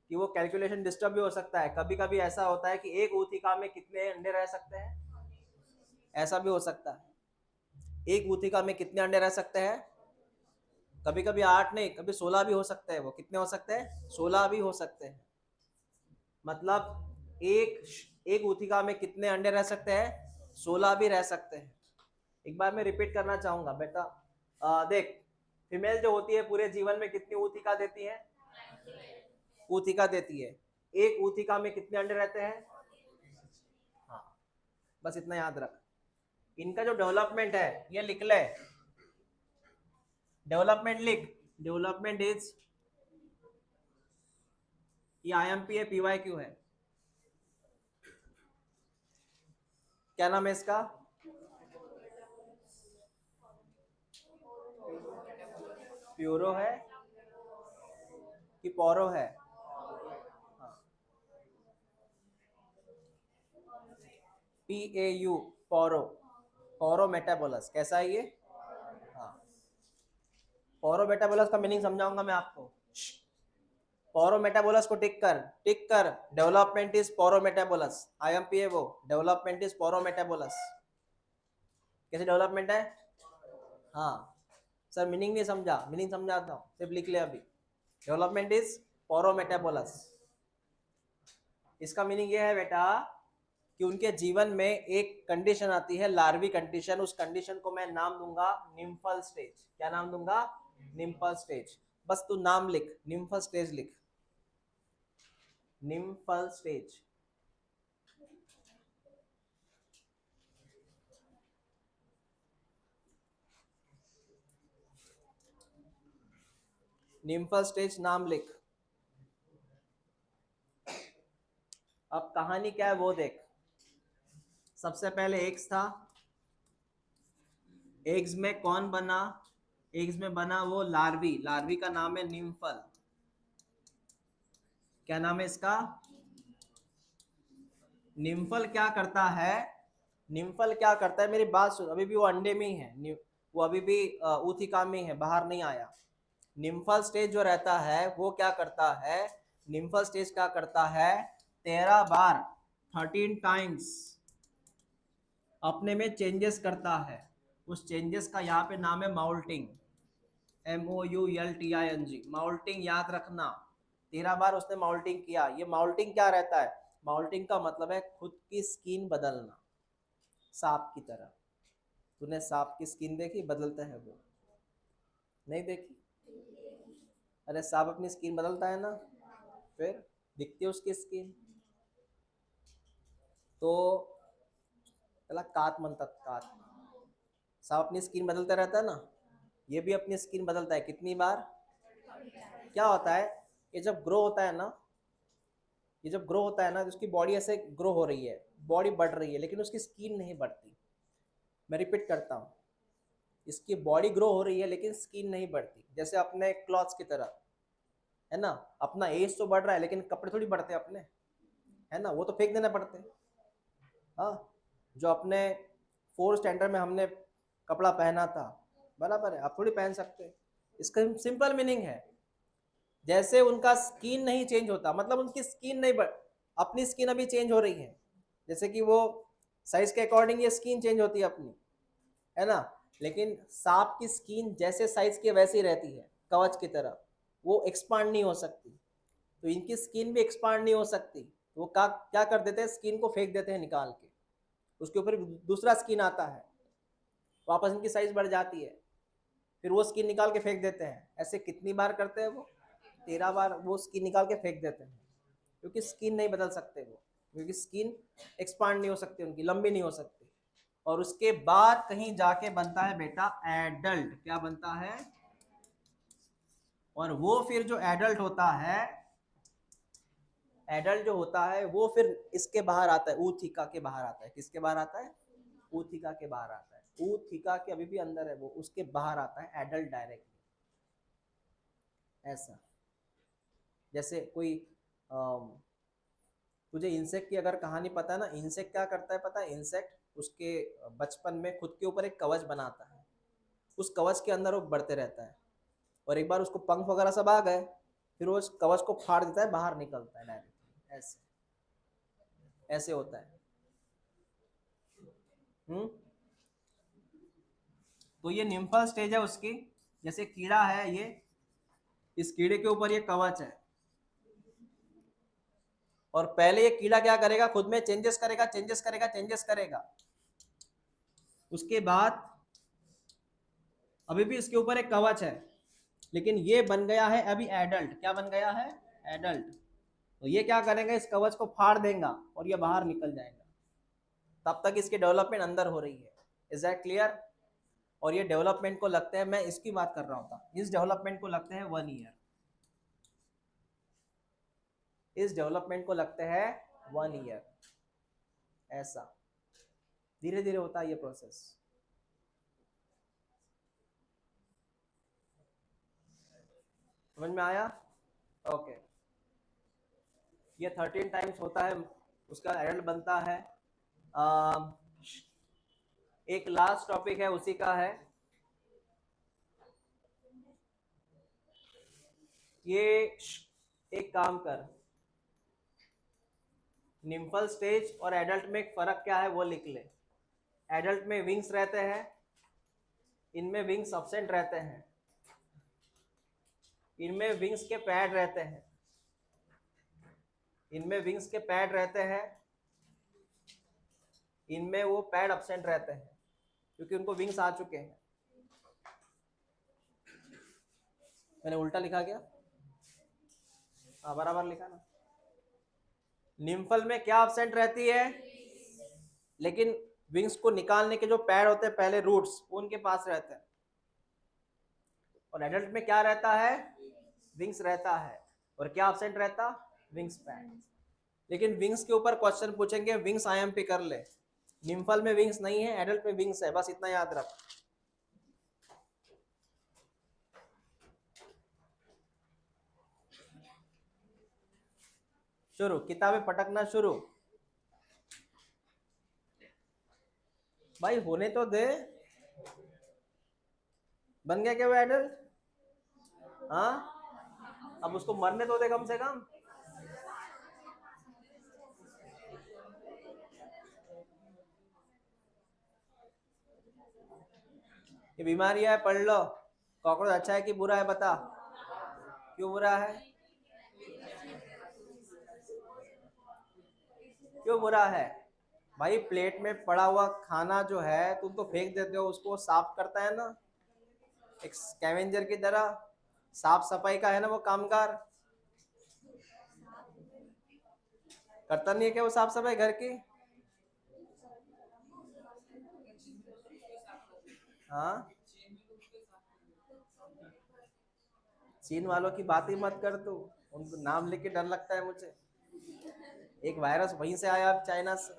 कि वो कैलकुलेशन डिस्टर्ब भी हो सकता है। कभी कभी ऐसा होता है कि एक ऊतिका में कितने अंडे रह सकते हैं, ऐसा भी हो सकता है। एक ऊतिका में कितने अंडे रह सकते हैं? कभी कभी 8 नहीं, कभी 16 भी हो सकते हैं। वो कितने हो सकते हैं? 16 भी हो सकते हैं। मतलब एक ऊतिका में कितने अंडे रह सकते हैं? 16 भी रह सकते हैं। एक बार मैं रिपीट करना चाहूंगा बेटा, देख, फीमेल जो होती है पूरे जीवन में कितनी ऊतिका देती है? ऊतिका देती है। एक ऊतिका में कितने अंडे रहते हैं? हाँ, बस इतना याद रख। इनका जो डेवलपमेंट है ये लिख ले। डेवलपमेंट लिख। डेवलपमेंट इज, ये आईएमपी है, पीवाईक्यू है। क्या नाम है इसका? प्यूरो है कि पोरो है? हाँ, PAU, पोरो। पोरो मेटाबोलस कैसा है ये? हाँ, पोरो मेटाबोलस का मीनिंग समझाऊंगा मैं आपको। पोरो मेटाबोलस को टिक कर, टिक कर। Development is paurometabolous. IMP है वो। Development is paurometabolous. कैसे डेवलपमेंट है? हाँ सर, मीनिंग नहीं समझा? मीनिंग समझाता हूँ, सिर्फ लिख ले अभी। Development is paurometabolous. इसका मीनिंग ये है बेटा कि उनके जीवन में एक कंडीशन आती है, लार्वी कंडीशन। उस कंडीशन को मैं नाम दूंगा निम्फल स्टेज। क्या नाम दूंगा? Nymphal stage. बस तू नाम लिख, निम्फल स्टेज लिख। Nymphal stage. निम्फल स्टेज नाम लिख। अब कहानी क्या है वो देख। सबसे पहले एग्स था, एग्स में कौन बना? एग्स में बना वो लार्वी, लार्वी का नाम है निम्फल। क्या नाम है इसका? निम्फल क्या करता है? निम्फल क्या करता है, मेरी बात सुन, अभी भी वो अंडे में ही है, वो अभी भी ऊथिका में है, बाहर नहीं आया। निम्फल स्टेज जो रहता है वो क्या करता है? निम्फल स्टेज क्या करता है? 13 बार 13 टाइम्स अपने में चेंजेस करता है। उस चेंजेस का यहाँ पे नाम है माउल्टिंग, MOULTING, माउल्टिंग याद रखना। 13 बार उसने माउल्टिंग किया। ये माउल्टिंग क्या रहता है? माउल्टिंग का मतलब है खुद की स्किन बदलना, सांप की तरह। तूने सांप की स्किन देखी बदलता है वो? नहीं देखी? अरे सांप अपनी स्किन बदलता है ना, फिर दिखती है उसकी स्किन। तो त्याला कात म्हणतात, कात। सांप अपनी स्किन बदलता रहता है ना, ये भी अपनी स्किन बदलता है। कितनी बार? क्या होता है, ये जब ग्रो होता है ना, ये जब ग्रो होता है ना तो उसकी बॉडी ऐसे ग्रो हो रही है, बॉडी बढ़ रही है, लेकिन उसकी स्किन नहीं बढ़ती। मैं रिपीट करता हूँ, इसकी बॉडी ग्रो हो रही है लेकिन स्किन नहीं बढ़ती। जैसे अपने क्लॉथ्स की तरह, है ना, अपना एज तो बढ़ रहा है लेकिन कपड़े थोड़ी बढ़ते अपने, है ना, वो तो फेंक देना पड़ते हैं। हाँ, जो अपने 4th स्टैंडर्ड में हमने कपड़ा पहना था, बराबर है, आप थोड़ी पहन सकते। इसका सिंपल मीनिंग है, जैसे उनका स्किन नहीं चेंज होता, मतलब उनकी स्किन नहीं बढ़, अपनी स्किन अभी चेंज हो रही है, जैसे कि वो साइज के अकॉर्डिंग ये स्किन चेंज होती है अपनी, है ना। लेकिन सांप की स्किन जैसे साइज की वैसी रहती है, कवच की तरह, वो एक्सपांड नहीं हो सकती। तो इनकी स्किन भी एक्सपांड नहीं हो सकती, तो वो क्या कर देते हैं, स्किन को फेंक देते हैं निकाल के, उसके ऊपर दूसरा स्किन आता है, वापस इनकी साइज बढ़ जाती है, फिर वो स्किन निकाल के फेंक देते हैं। ऐसे कितनी बार करते हैं वो? 13 बार वो स्किन निकाल के फेंक देते हैं, क्योंकि स्किन नहीं बदल सकते वो, क्योंकि स्किन एक्सपांड नहीं हो सकती उनकी, लंबी नहीं हो सकती। और उसके बाद कहीं जाके बनता है बेटा एडल्ट। क्या बनता है? और वो फिर जो एडल्ट होता है, एडल्ट जो होता है वो फिर इसके बाहर आता है, ऊथिका के बाहर आता है। किसके बाहर आता है? ऊथिका के बाहर आता है। ऊथिका के अभी भी अंदर है वो, उसके बाहर आता है एडल्ट डायरेक्टली। ऐसा, जैसे कोई तुझे इंसेक्ट की अगर कहानी पता है ना, इंसेक्ट क्या करता है पता है? इंसेक्ट उसके बचपन में खुद के ऊपर एक कवच बनाता है, उस कवच के अंदर वो बढ़ते रहता है, और एक बार उसको पंख वगैरह सब आ गए, फिर वो उस कवच को फाड़ देता है, बाहर निकलता है डायरेक्ट। ऐसे ऐसे होता है। हम्म। तो ये निम्फल स्टेज है उसकी। जैसे कीड़ा है ये, इस कीड़े के ऊपर ये कवच है, और पहले ये कीड़ा क्या करेगा, खुद में चेंजेस करेगा, चेंजेस करेगा, चेंजेस करेगा। उसके बाद अभी भी इसके ऊपर एक कवच है, लेकिन ये बन गया है अभी एडल्ट। क्या बन गया है? एडल्ट। तो ये क्या करेंगे, इस कवच को फाड़ देगा और ये बाहर निकल जाएगा। तब तक इसकी डेवलपमेंट अंदर हो रही है। Is that clear? और ये डेवलपमेंट को लगते हैं, मैं इसकी बात कर रहा हूँ, इस डेवलपमेंट को लगते हैं 1 ईयर। इस डेवलपमेंट को लगते हैं 1 ईयर। ऐसा धीरे धीरे होता है ये प्रोसेस। समझ में आया? ओके। ये 13 टाइम्स होता है, उसका एडल्ट बनता है। एक लास्ट टॉपिक है, उसी का है ये। एक काम कर, निम्फल स्टेज और एडल्ट में एक फर्क क्या है वो लिख ले। एडल्ट में विंग्स रहते हैं, इनमें विंग्स अब्सेंट रहते हैं। इनमें विंग्स के पैड रहते हैं, इनमें विंग्स के पैड रहते हैं, इनमें वो पैड अब्सेंट रहते हैं, क्योंकि उनको विंग्स आ चुके हैं। मैंने उल्टा लिखा क्या? हाँ बराबर लिखा ना। निम्फल में क्या अब्सेंट रहती है, लेकिन विंग्स को निकालने के जो पैड होते हैं पहले, रूट्स, उनके पास रहते हैं। और एडल्ट में क्या रहता है? विंग्स रहता है। और क्या अब्सेंट रहता? Wings pad. लेकिन विंग्स के ऊपर क्वेश्चन पूछेंगे, विंग्स आईएमपी कर ले। निम्फल में विंग्स नहीं है, एडल्ट में विंग्स है, बस इतना याद रख। शुरू, किताबें पटकना शुरू। भाई होने तो दे। बन गया क्या वो एडल्ट? हाँ, अब उसको मरने तो दे कम से कम। ये बीमारी है, पढ़ लो। कॉकरोच अच्छा है कि बुरा है बता। क्यों बुरा है? क्यों बुरा है? भाई प्लेट में पड़ा हुआ खाना जो है तुम तो फेंक देते हो, उसको साफ करता है ना, एक स्कैवेंजर की तरह। साफ सफाई का है ना वो कामगार। करता नहीं है क्या वो साफ सफाई घर की? हाँ, चीन वालों की बात ही मत कर तू। उनको नाम लेके डर लगता है मुझे। एक वायरस वहीं से आया चाइना से,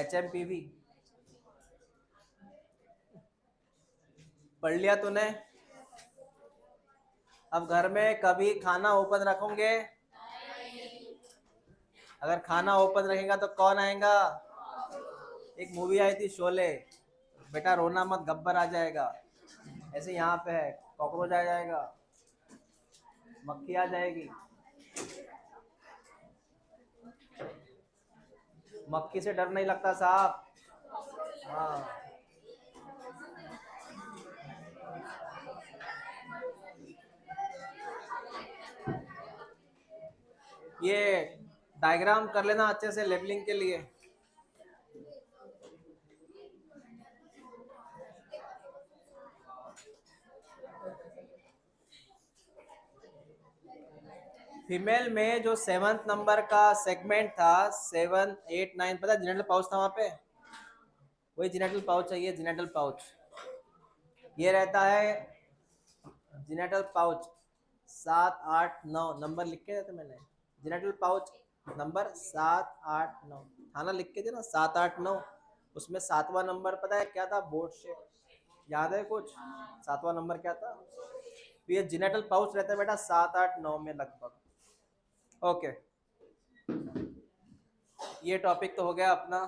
HMPV। पढ़ लिया तूने? अब घर में कभी खाना ओपन रखोगे? अगर खाना ओपन रखेगा तो कौन आएगा? एक मूवी आई थी शोले, बेटा रोना मत गब्बर आ जाएगा। ऐसे यहाँ पे है, कॉकरोच आ जाएगा, मक्खी आ जाएगी। मक्खी से डर नहीं लगता साहब। हाँ, ये डायग्राम कर लेना अच्छे से लेबलिंग के लिए। फीमेल में जो 7th नंबर का सेगमेंट था, 7, 8, 9, पता है जेनेटल पाउच था वहां पे। वही जेनेटल पाउच चाहिए, जेनेटल पाउच। ये रहता है जेनेटल पाउच। 7, 8, 9 नंबर लिख के देते मैंने। Genital pouch number 7, 8, 9। थाना लिख के दे ना, 7, 8, 9। उसमें 7वां नंबर पता है क्या था? Board shape. याद है कुछ? 7वां नंबर क्या था? तो ये जेनेटल पाउच रहता है बेटा 7, 8, 9 में लगभग। ओके, ये टॉपिक तो हो गया अपना।